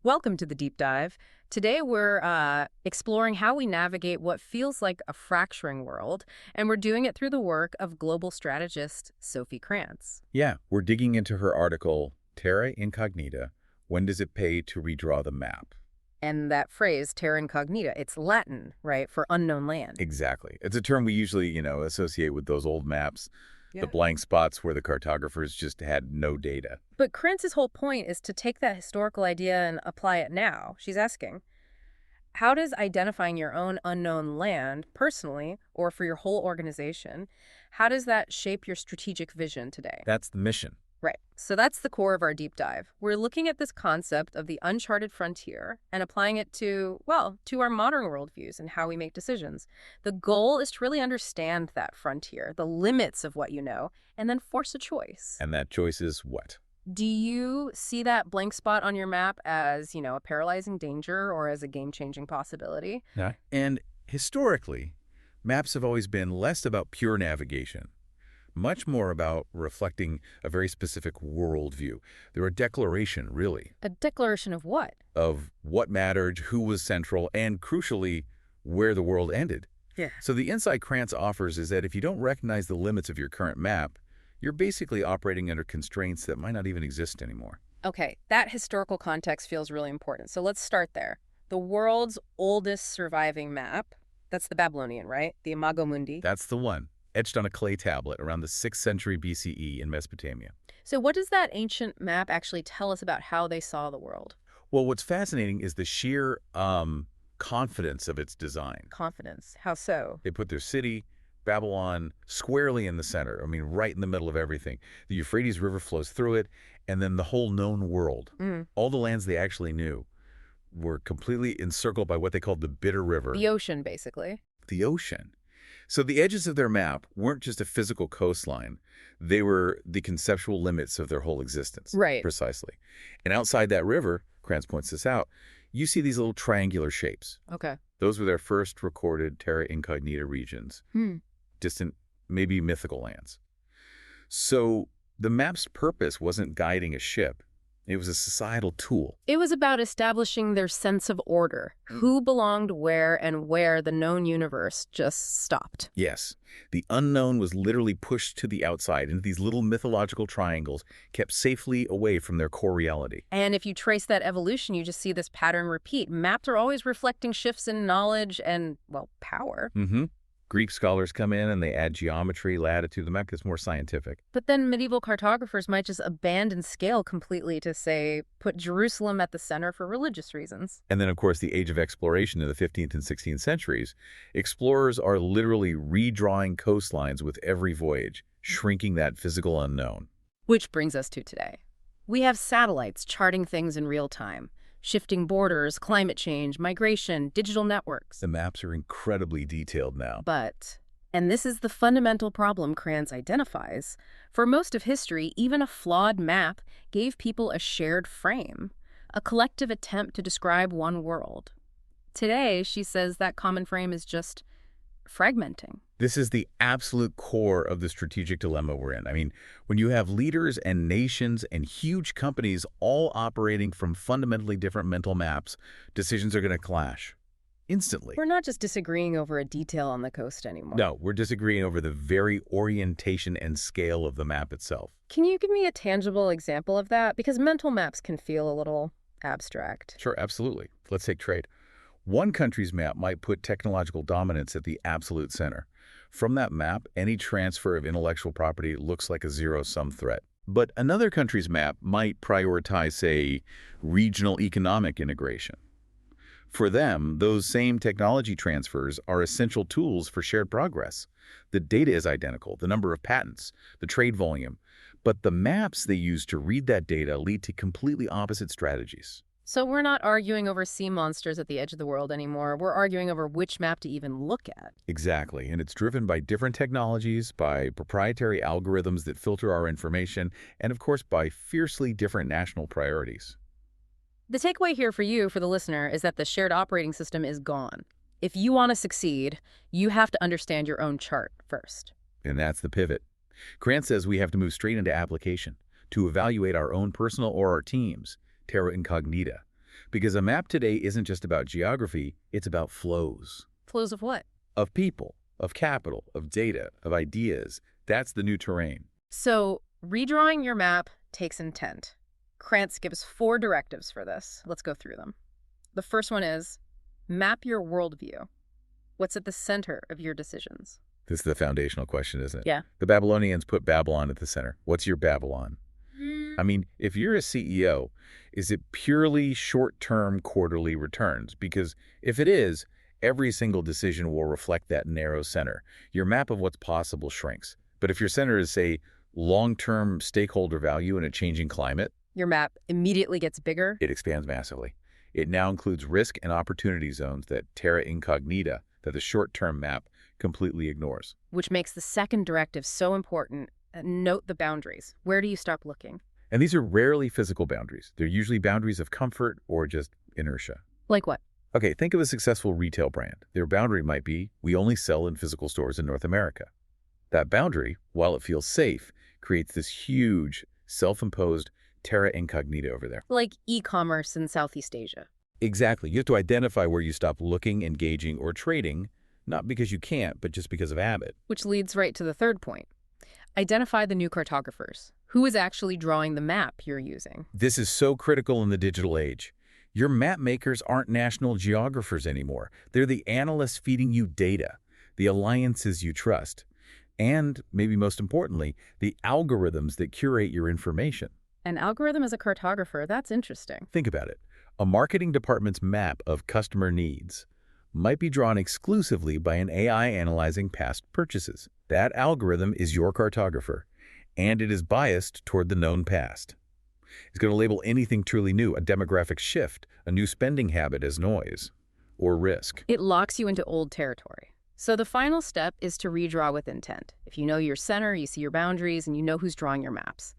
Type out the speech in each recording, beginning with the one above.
Welcome to the deep dive. Today we're exploring how we navigate what feels like a fracturing world, and we're doing it through the work of global strategist Sophie Krantz. Yeah, we're digging into her article, Terra Incognita, When Does It Pay to Redraw the Map? And that phrase, terra incognita, it's Latin, right, for unknown land. Exactly. It's a term we usually, associate with those old maps, the blank spots where the cartographers just had no data. But Krantz's whole point is to take that historical idea and apply it now. She's asking, how does identifying your own unknown land personally or for your whole organization, how does that shape your strategic vision today? That's the mission. Right. So that's the core of our deep dive. We're looking at this concept of the uncharted frontier and applying it to, well, to our modern worldviews and how we make decisions. The goal is to really understand that frontier, the limits of what you know, and then force a choice. And that choice is what? Do you see that blank spot on your map as, a paralyzing danger or as a game-changing possibility? Yeah. And historically, maps have always been less about pure navigation, much more about reflecting a very specific worldview. They're a declaration, really. A declaration of what? Of what mattered, who was central, and crucially, where the world ended. Yeah. So the insight Krantz offers is that if you don't recognize the limits of your current map, you're basically operating under constraints that might not even exist anymore. Okay, that historical context feels really important. So let's start there. The world's oldest surviving map, that's the Babylonian, right? The Imago Mundi. That's the one, etched on a clay tablet around the 6th century BCE in Mesopotamia. So what does that ancient map actually tell us about how they saw the world? Well, what's fascinating is the sheer confidence of its design. Confidence. How so? They put their city, Babylon, squarely in the center. I mean, right in the middle of everything. The Euphrates River flows through it, and then the whole known world, all the lands they actually knew, were completely encircled by what they called the Bitter River. The ocean, basically. The ocean. So the edges of their map weren't just a physical coastline. They were the conceptual limits of their whole existence. Right. Precisely. And outside that river, Krantz points this out, you see these little triangular shapes. Okay. Those were their first recorded terra incognita regions. Distant, maybe mythical lands. So the map's purpose wasn't guiding a ship. It was a societal tool. It was about establishing their sense of order, who belonged where and where the known universe just stopped. Yes. The unknown was literally pushed to the outside into these little mythological triangles, kept safely away from their core reality. And if you trace that evolution, you just see this pattern repeat. Maps are always reflecting shifts in knowledge and, well, power. Greek scholars come in and they add geometry, latitude. The map gets more scientific. But then medieval cartographers might just abandon scale completely to, say, put Jerusalem at the center for religious reasons. And then, of course, the age of exploration in the 15th and 16th centuries. Explorers are literally redrawing coastlines with every voyage, shrinking that physical unknown. Which brings us to today. We have satellites charting things in real time. Shifting borders, climate change, migration, digital networks. The maps are incredibly detailed now. But, and this is the fundamental problem Krantz identifies, for most of history, even a flawed map gave people a shared frame, a collective attempt to describe one world. Today, she says that common frame is just fragmenting. This is the absolute core of the strategic dilemma we're in. I mean, when you have leaders and nations and huge companies all operating from fundamentally different mental maps, decisions are going to clash instantly. We're not just disagreeing over a detail on the coast anymore. No, we're disagreeing over the very orientation and scale of the map itself. Can you give me a tangible example of that? Because mental maps can feel a little abstract. Sure, absolutely. Let's take trade. One country's map might put technological dominance at the absolute center. From that map, any transfer of intellectual property looks like a zero-sum threat. But another country's map might prioritize, say, regional economic integration. For them, those same technology transfers are essential tools for shared progress. The data is identical, the number of patents, the trade volume, but the maps they use to read that data lead to completely opposite strategies. So we're not arguing over sea monsters at the edge of the world anymore. We're arguing over which map to even look at. Exactly, and it's driven by different technologies, by proprietary algorithms that filter our information, and of course by fiercely different national priorities. The takeaway here for you, for the listener, is that the shared operating system is gone. If you want to succeed, you have to understand your own chart first. And that's the pivot. Krantz says we have to move straight into application, to evaluate our own personal or our team's Terra Incognita. Because a map today isn't just about geography, it's about flows. Flows of what? Of people, of capital, of data, of ideas. That's the new terrain. So, redrawing your map takes intent. Krantz gives 4 directives for this. Let's go through them. The first one is, map your worldview. What's at the center of your decisions? This is the foundational question, isn't it? Yeah. The Babylonians put Babylon at the center. What's your Babylon? I mean, if you're a CEO, is it purely short-term quarterly returns? Because if it is, every single decision will reflect that narrow center. Your map of what's possible shrinks. But if your center is, say, long-term stakeholder value in a changing climate, Your map immediately gets bigger. it expands massively. It now includes risk and opportunity zones that Terra Incognita, that the short-term map completely ignores. Which makes the second directive so important. Note the boundaries. Where do you stop looking? And these are rarely physical boundaries. They're usually boundaries of comfort or just inertia. Like what? Okay, think of a successful retail brand. Their boundary might be, we only sell in physical stores in North America. That boundary, while it feels safe, creates this huge, self-imposed terra incognita over there. Like e-commerce in Southeast Asia. Exactly. You have to identify where you stop looking, engaging, or trading, not because you can't, but just because of habit. Which leads right to the third point. Identify the new cartographers. Who is actually drawing the map you're using? This is so critical in the digital age. Your map makers aren't national geographers anymore. They're the analysts feeding you data, the alliances you trust, and, maybe most importantly, the algorithms that curate your information. An algorithm as a cartographer, that's interesting. Think about it. A marketing department's map of customer needs might be drawn exclusively by an AI analyzing past purchases. That algorithm is your cartographer, and it is biased toward the known past. It's going to label anything truly new, a demographic shift, a new spending habit as noise or risk. It locks you into old territory. So the final step is to redraw with intent. If you know your center, you see your boundaries, and you know who's drawing your maps.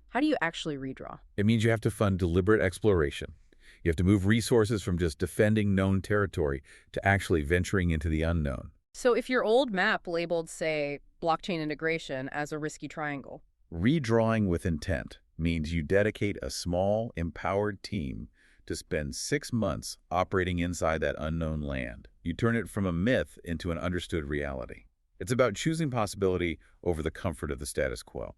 How do you actually redraw? It means you have to fund deliberate exploration. You have to move resources from just defending known territory to actually venturing into the unknown. So if your old map labeled, say, blockchain integration as a risky triangle, Redrawing with intent means you dedicate a small, empowered team to spend 6 months operating inside that unknown land. You turn it from a myth into an understood reality. It's about choosing possibility over the comfort of the status quo.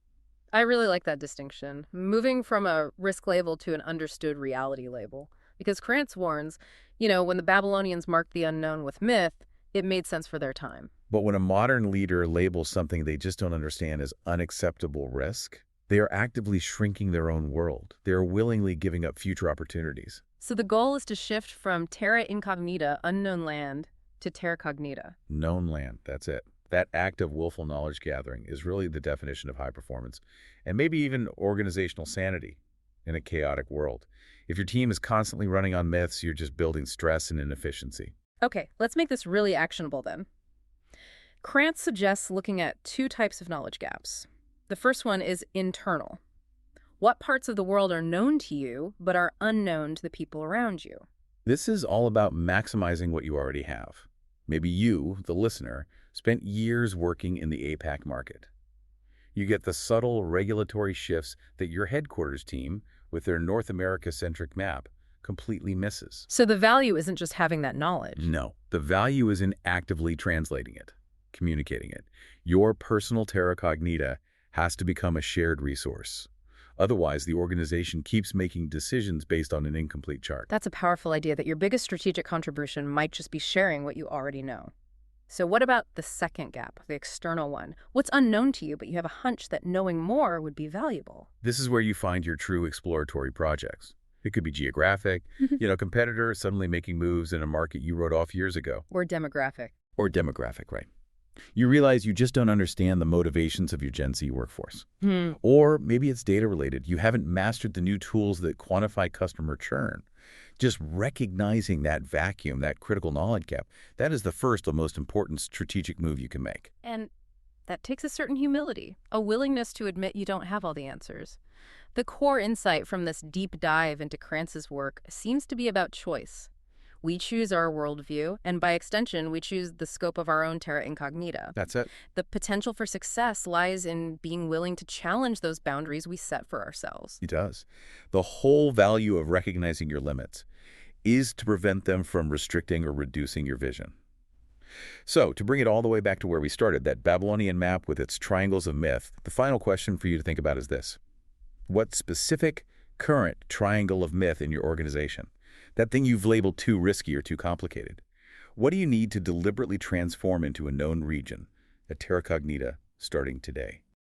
I really like that distinction, moving from a risk label to an understood reality label. Because Krantz warns, when the Babylonians marked the unknown with myth, it made sense for their time. But when a modern leader labels something they just don't understand as unacceptable risk, they are actively shrinking their own world. They are willingly giving up future opportunities. So the goal is to shift from terra incognita, unknown land, to terra cognita. Known land, that's it. That act of willful knowledge gathering is really the definition of high performance, and maybe even organizational sanity in a chaotic world. If your team is constantly running on myths, you're just building stress and inefficiency. Okay, let's make this really actionable then. Krantz suggests looking at 2 types of knowledge gaps. The first one is internal. What parts of the world are known to you but are unknown to the people around you? This is all about maximizing what you already have. Maybe you, the listener, spent years working in the APAC market. You get the subtle regulatory shifts that your headquarters team, with their North America-centric map, completely misses. So the value isn't just having that knowledge. No, the value is in actively translating it, communicating it. Your personal terra cognita has to become a shared resource. Otherwise, the organization keeps making decisions based on an incomplete chart. That's a powerful idea that your biggest strategic contribution might just be sharing what you already know. So what about the second gap, the external one? What's unknown to you, but you have a hunch that knowing more would be valuable? This is where you find your true exploratory projects. It could be geographic, competitor suddenly making moves in a market you wrote off years ago. Or demographic. Or demographic, right. You realize you just don't understand the motivations of your Gen Z workforce. Or maybe it's data related. You haven't mastered the new tools that quantify customer churn. Just recognizing that vacuum, that critical knowledge gap, that is the first and most important strategic move you can make. And that takes a certain humility, a willingness to admit you don't have all the answers. The core insight from this deep dive into Krantz's work seems to be about choice. We choose our worldview, and by extension, we choose the scope of our own terra incognita. That's it. The potential for success lies in being willing to challenge those boundaries we set for ourselves. It does. The whole value of recognizing your limits. is to prevent them from restricting or reducing your vision. So, to bring it all the way back to where we started, that Babylonian map with its triangles of myth, the final question for you to think about is this. What specific, current triangle of myth in your organization? That thing you've labeled too risky or too complicated. What do you need to deliberately transform into a known region, a Terra Incognita, starting today?